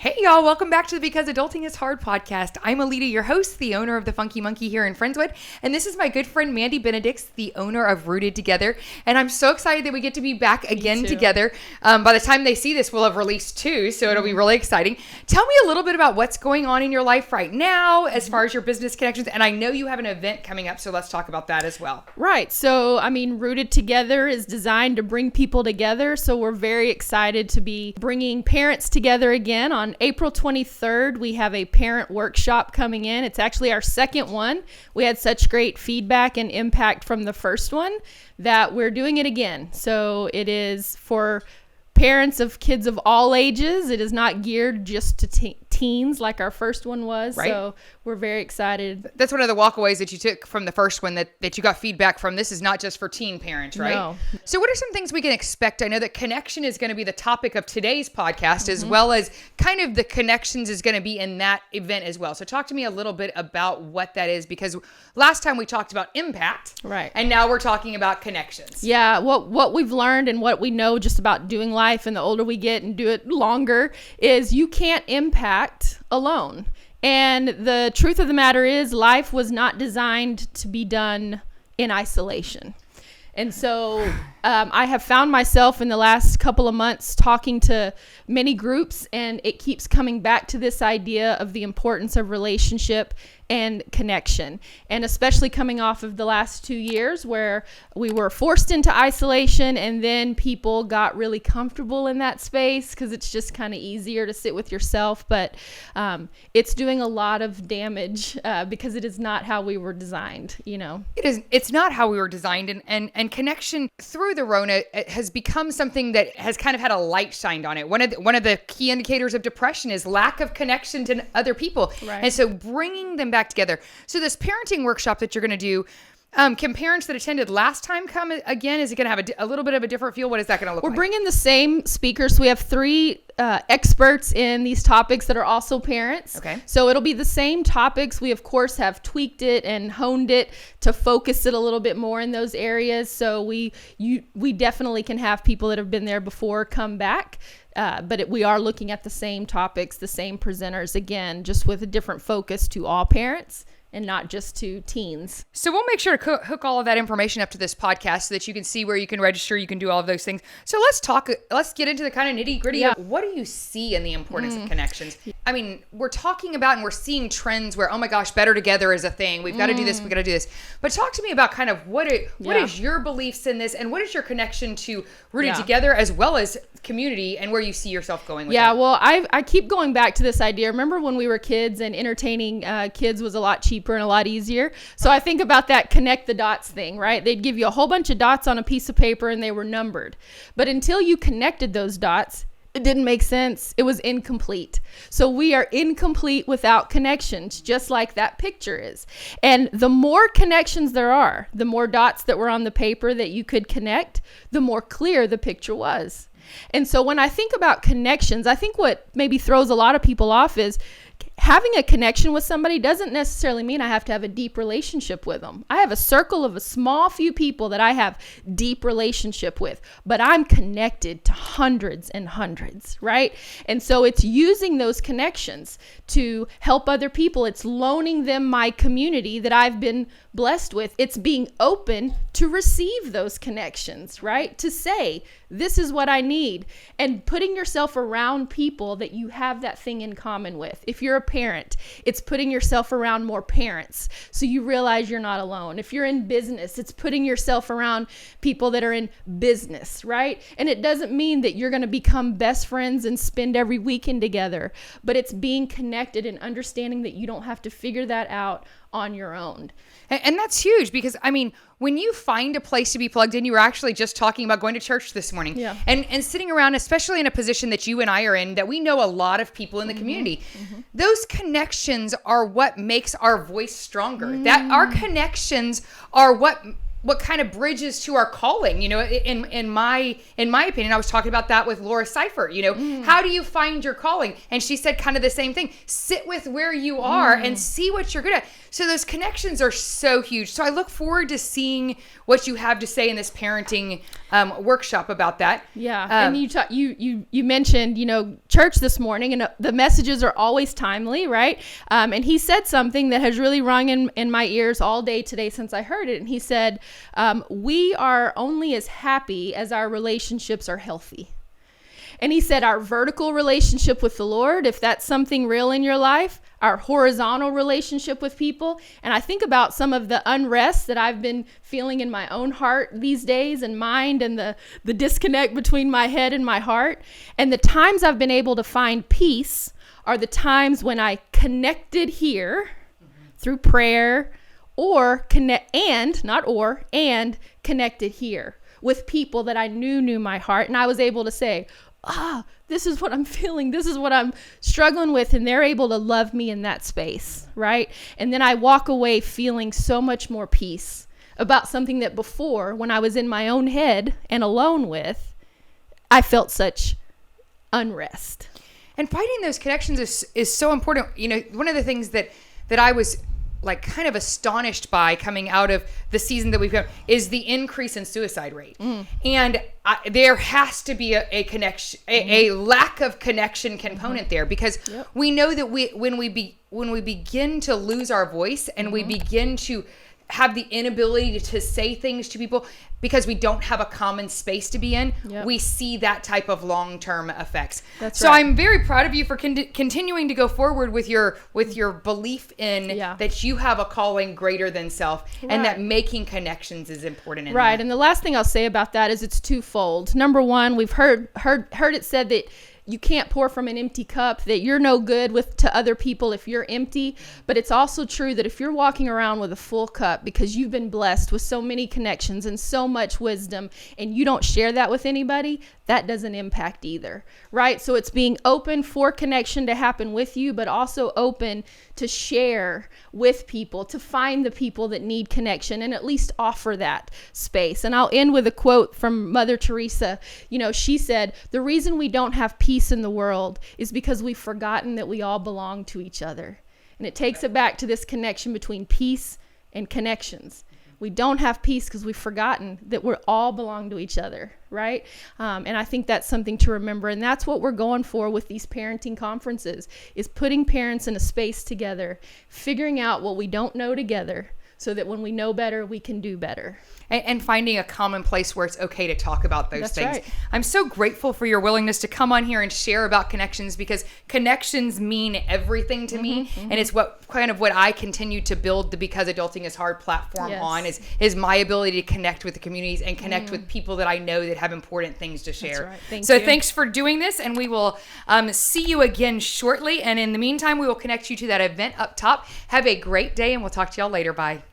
Hey y'all, welcome back to the Because Adulting is Hard podcast. I'm Elita, your host, the owner of the Funky Monkey here in Friendswood. And this is my good friend, Mandy Benedix, the owner of Rooted Together. And I'm so excited that we get to be back again together. By the time they see this, we'll have released 2, so it'll be really exciting. Tell me a little bit about what's going on in your life right now as far as your business connections. And I know you have an event coming up, so let's talk about that as well. Right. So, Rooted Together is designed to bring people together. So we're very excited to be bringing parents together again. On April 23rd, we have a parent workshop coming in. It's actually our second one. We had such great feedback and impact from the first one that we're doing it again. So it is for parents of kids of all ages. It is not geared just to teens like our first one was. Right. So we're very excited. That's one of the walkaways that you took from the first one that you got feedback from. This is not just for teen parents, right? No. So what are some things we can expect? I know that connection is going to be the topic of today's podcast, as well as kind of the connections is going to be in that event as well. So talk to me a little bit about what that is, because last time we talked about impact, right? And now we're talking about connections. Yeah, what we've learned and what we know just about doing life, and the older we get and do it longer, is you can't impact alone. And the truth of the matter is, life was not designed to be done in isolation. And so I have found myself in the last couple of months talking to many groups, and it keeps coming back to this idea of the importance of relationship and connection. And especially coming off of the last 2 years where we were forced into isolation, and then people got really comfortable in that space because it's just kind of easier to sit with yourself. But it's doing a lot of damage because it is not how we were designed, you know. It's not how we were designed, and connection through the Rona has become something that has kind of had a light shined on it. One of the key indicators of depression is lack of connection to other people. Right. And so bringing them back together. So this parenting workshop that you're going to do, can parents that attended last time come again? Is it going to have a little bit of a different feel? What is that going to look like? We're bringing the same speakers. So we have 3 experts in these topics that are also parents. Okay. So it'll be the same topics. We, of course, have tweaked it and honed it to focus it a little bit more in those areas. So we definitely can have people that have been there before come back. But we are looking at the same topics, the same presenters, again, just with a different focus to all parents and not just to teens. So we'll make sure to hook all of that information up to this podcast so that you can see where you can register, you can do all of those things. So let's get into the kind of nitty gritty. Yeah. What do you see in the importance of connections? I mean, we're talking about and we're seeing trends where, oh my gosh, better together is a thing. We've got to do this. We've got to do this. But talk to me about kind of what is your beliefs in this, and what is your connection to Rooted Together as well as community, and where you see yourself going with that? Well, I keep going back to this idea. Remember when we were kids and entertaining kids was a lot cheaper and a lot easier? So I think about that connect the dots thing, right? They'd give you a whole bunch of dots on a piece of paper and they were numbered. But until you connected those dots, it didn't make sense. It was incomplete. So we are incomplete without connections, just like that picture is. And the more connections there are, the more dots that were on the paper that you could connect, the more clear the picture was. And so when I think about connections, I think what maybe throws a lot of people off is having a connection with somebody doesn't necessarily mean I have to have a deep relationship with them. I have a circle of a small few people that I have deep relationship with, but I'm connected to hundreds and hundreds, right? And so it's using those connections to help other people. It's loaning them my community that I've been blessed with. It's being open to receive those connections, right? To say, this is what I need, and putting yourself around people that you have that thing in common with. If you're a parent, it's putting yourself around more parents so you realize you're not alone. If you're in business, it's putting yourself around people that are in business, right? And it doesn't mean that you're going to become best friends and spend every weekend together, but it's being connected and understanding that you don't have to figure that out on your own. And that's huge, because I mean, when you find a place to be plugged in, you were actually just talking about going to church this morning, and sitting around, especially in a position that you and I are in, that we know a lot of people in the community. Those connections are what makes our voice stronger. That our connections are what what kind of bridges to our calling, in my opinion. I was talking about that with Laura Seifert, how do you find your calling? And she said kind of the same thing. Sit with where you are and see what you're good at. So those connections are so huge. So I look forward to seeing what you have to say in this parenting workshop about that. Yeah. And you mentioned, church this morning, and the messages are always timely, right? And he said something that has really rung in my ears all day today since I heard it. And he said, we are only as happy as our relationships are healthy. And he said our vertical relationship with the Lord, if that's something real in your life, our horizontal relationship with people. And I think about some of the unrest that I've been feeling in my own heart these days and mind, and the disconnect between my head and my heart. And the times I've been able to find peace are the times when I connected here through prayer, and connected here with people that I knew my heart. And I was able to say, this is what I'm feeling. This is what I'm struggling with. And they're able to love me in that space, right? And then I walk away feeling so much more peace about something that before, when I was in my own head and alone with, I felt such unrest. And finding those connections is so important. One of the things that I was like kind of astonished by coming out of the season that we've got is the increase in suicide rate. And there has to be a connection, a lack of connection component there, because we know that when we begin to lose our voice and we begin to have the inability to say things to people because we don't have a common space to be in, we see that type of long-term effects. So right. I'm very proud of you for continuing to go forward with your belief in that you have a calling greater than self, and that making connections is important in that. And the last thing I'll say about that is it's twofold. Number one, we've heard it said that you can't pour from an empty cup, that you're no good to other people if you're empty. But it's also true that if you're walking around with a full cup because you've been blessed with so many connections and so much wisdom, and you don't share that with anybody, that doesn't impact either, right? So it's being open for connection to happen with you, but also open to share with people, to find the people that need connection and at least offer that space. And I'll end with a quote from Mother Teresa. She said, the reason we don't have peace in the world is because we've forgotten that we all belong to each other. And it takes it back to this connection between peace and connections. We don't have peace because we've forgotten that we all belong to each other, right? And I think that's something to remember. And that's what we're going for with these parenting conferences, is putting parents in a space together, figuring out what we don't know together, so that when we know better, we can do better. And finding a common place where it's okay to talk about those things. Right. I'm so grateful for your willingness to come on here and share about connections, because connections mean everything to me. And it's what I continue to build the Because Adulting is Hard platform on, is my ability to connect with the communities and connect with people that I know that have important things to share. That's right. Thank you. Thanks for doing this, and we will see you again shortly. And in the meantime, we will connect you to that event up top. Have a great day, and we'll talk to y'all later. Bye.